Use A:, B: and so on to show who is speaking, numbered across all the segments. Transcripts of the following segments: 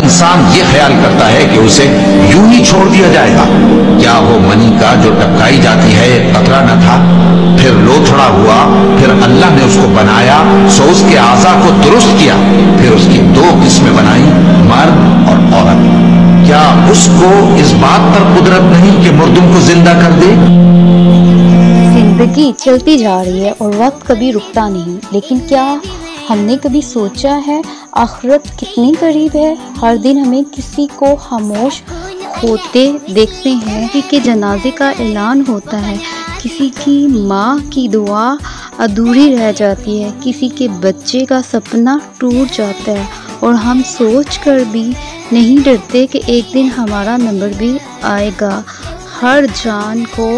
A: इंसान ये ख्याल करता है कि उसे यूं ही छोड़ दिया जाएगा। क्या वो मनी का जो टपकाई जाती है एक कतरा न था, फिर लोथड़ा हुआ, फिर अल्लाह ने उसको बनाया, सो उसके आज़ा को दुरुस्त किया, फिर उसकी दो किस्में बनाई, मर्द और औरत। क्या उसको इस बात पर कुदरत नहीं कि मुर्दों को जिंदा कर दे?
B: जिंदगी चलती जा रही है और वक्त कभी रुकता नहीं, लेकिन क्या हमने कभी सोचा है आखिरत कितनी करीब है? हर दिन हमें किसी को खामोश होते देखते हैं, किसी के जनाजे का ऐलान होता है, किसी की माँ की दुआ अधूरी रह जाती है, किसी के बच्चे का सपना टूट जाता है, और हम सोच कर भी नहीं डरते कि एक दिन हमारा नंबर भी आएगा। हर जान को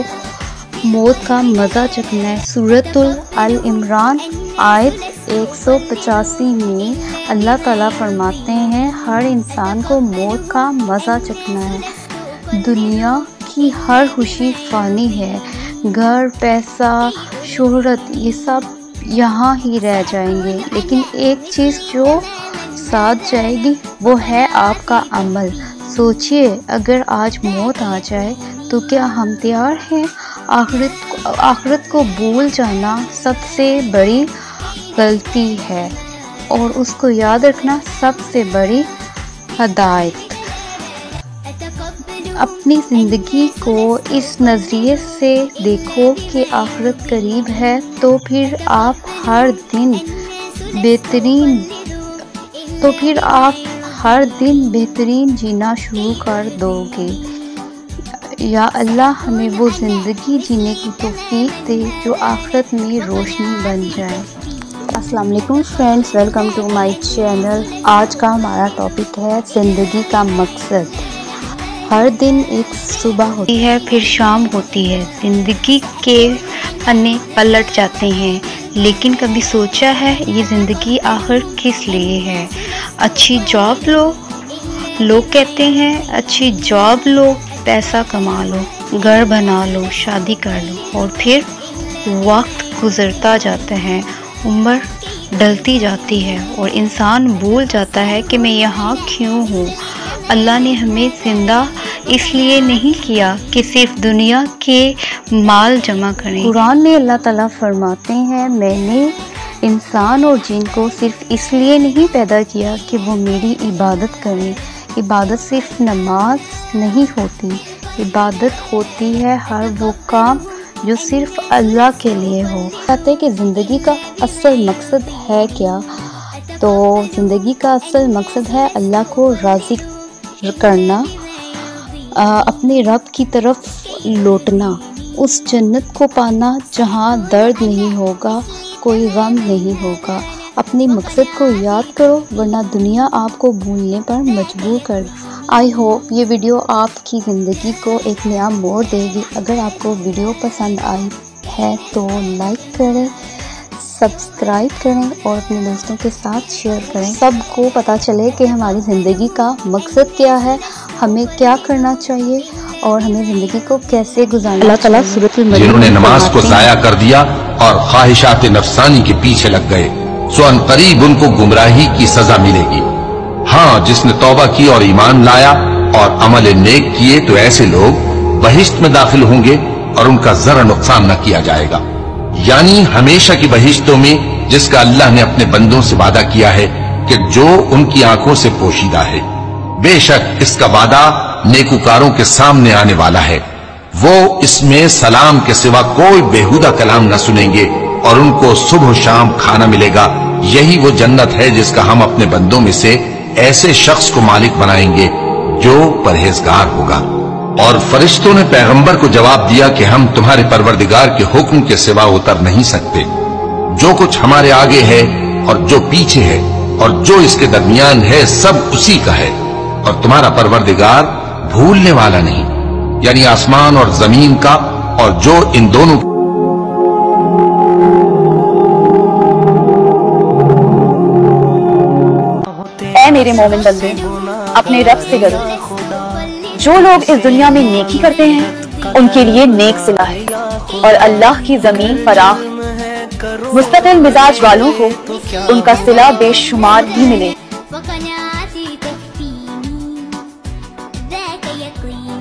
B: मौत का मज़ा चखना है। सूरतुल अल इमरान आयत 185 में अल्लाह ताला फरमाते हैं, हर इंसान को मौत का मज़ा चखना है। दुनिया की हर खुशी फ़ानी है, घर, पैसा, शोहरत, ये सब यहाँ ही रह जाएंगे, लेकिन एक चीज़ जो साथ जाएगी वो है आपका अमल। सोचिए, अगर आज मौत आ जाए तो क्या हम तैयार हैं? आखिरत को भूल जाना सबसे बड़ी गलती है और उसको याद रखना सबसे बड़ी हदायत। अपनी ज़िंदगी को इस नज़रिए से देखो कि आखिरत करीब है, तो फिर आप हर दिन बेहतरीन जीना शुरू कर दोगे। या अल्लाह हमें वो ज़िंदगी जीने की तौफीक दे जो आखिरत में रोशनी बन जाए। अस्सलाम वालेकुम friends, welcome to my channel. आज का हमारा टॉपिक है ज़िंदगी का मकसद। हर दिन एक सुबह होती है, फिर शाम होती है, ज़िंदगी के पन्ने पलट जाते हैं, लेकिन कभी सोचा है ये ज़िंदगी आखिर किस लिए है? अच्छी जॉब लो, लोग कहते हैं अच्छी जॉब लो, पैसा कमा लो, घर बना लो, शादी कर लो, और फिर वक्त गुजरता जाता है, उम्र ढलती जाती है और इंसान भूल जाता है कि मैं यहाँ क्यों हूँ। अल्लाह ने हमें ज़िंदा इसलिए नहीं किया कि सिर्फ दुनिया के माल जमा करें। कुरान में अल्लाह ताला फरमाते हैं, मैंने इंसान और जिन को सिर्फ इसलिए नहीं पैदा किया कि वो मेरी इबादत करें। इबादत सिर्फ नमाज नहीं होती, इबादत होती है हर वो काम जो सिर्फ अल्लाह के लिए हो। कहते हैं कि ज़िंदगी का असल मकसद है क्या? तो ज़िंदगी का असल मकसद है अल्लाह को राज़ी करना, अपने रब की तरफ लौटना, उस जन्नत को पाना जहाँ दर्द नहीं होगा, कोई गम नहीं होगा। अपने मकसद को याद करो, वरना दुनिया आपको भूलने पर मजबूर कर। आई होप ये वीडियो आपकी ज़िंदगी को एक नया मोड़ देगी। अगर आपको वीडियो पसंद आई है तो लाइक करें, सब्सक्राइब करें और अपने दोस्तों के साथ शेयर करें। सबको पता चले कि हमारी ज़िंदगी का मकसद क्या है, हमें क्या करना चाहिए और हमें ज़िंदगी को कैसे गुजारना। अल्लाह ताला सूरतुल मरीम
A: जिन्होंने नमाज को ज़ाया कर दिया और ख्वाहिशात नफ्सानी के पीछे लग गए, सो अनकरीब उनको गुमराही की सजा मिलेगी। हाँ, जिसने तौबा की और ईमान लाया और अमल नेक किए तो ऐसे लोग बहिश्त में दाखिल होंगे और उनका जरा नुकसान न किया जाएगा। यानी हमेशा की बहिश्तों में, जिसका अल्लाह ने अपने बंदों से वादा किया है कि जो उनकी आंखों से पोशीदा है। बेशक इसका वादा नेकुकारों के सामने आने वाला है। वो इसमें सलाम के सिवा कोई बेहुदा कलाम न सुनेंगे और उनको सुबह शाम खाना मिलेगा। यही वो जन्नत है जिसका हम अपने बंदों में से ऐसे शख्स को मालिक बनाएंगे जो परहेजगार होगा। और फरिश्तों ने पैगंबर को जवाब दिया कि हम तुम्हारे परवरदिगार के हुक्म के सिवा उतर नहीं सकते। जो कुछ हमारे आगे है और जो पीछे है और जो इसके दरमियान है, सब उसी का है और तुम्हारा परवरदिगार भूलने वाला नहीं। यानी आसमान और जमीन का और जो इन दोनों।
C: ऐ मेरे मोमिन बंदे, अपने रब से डरो। जो लोग इस दुनिया में नेकी करते हैं उनके लिए नेक सिला है और अल्लाह की जमीन फराह। मुस्तकिल मिजाज वालों को उनका सिला बेशुमार ही मिले।
D: यकीन